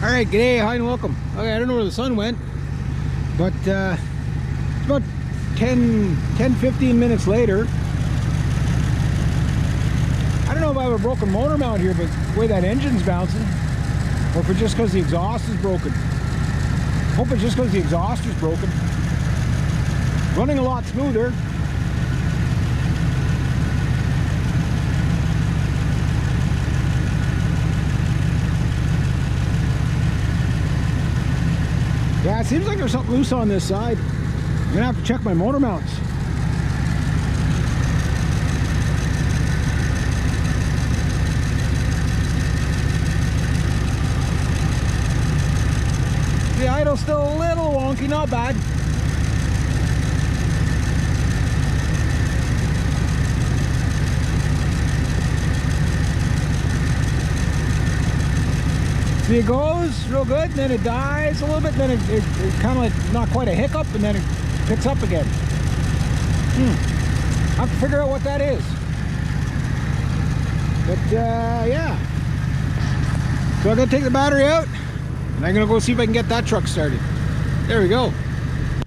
Alright, g'day, hi and welcome. Okay, I don't know where the sun went, but it's about 10-15 minutes later. I don't know if I have a broken motor mount here, but the way that engine's bouncing, or if it's just because the exhaust is broken. Hope it's just because the exhaust is broken. Running a lot smoother. Yeah, it seems like there's something loose on this side. I'm gonna have to check my motor mounts. The idle's still a little wonky, not bad. See, it goes real good, and then it dies a little bit, and then it kind of like not quite a hiccup, and then it picks up again. I have to figure out what that is. But yeah. So I'm gonna take the battery out, and I'm gonna go see if I can get that truck started. There we go.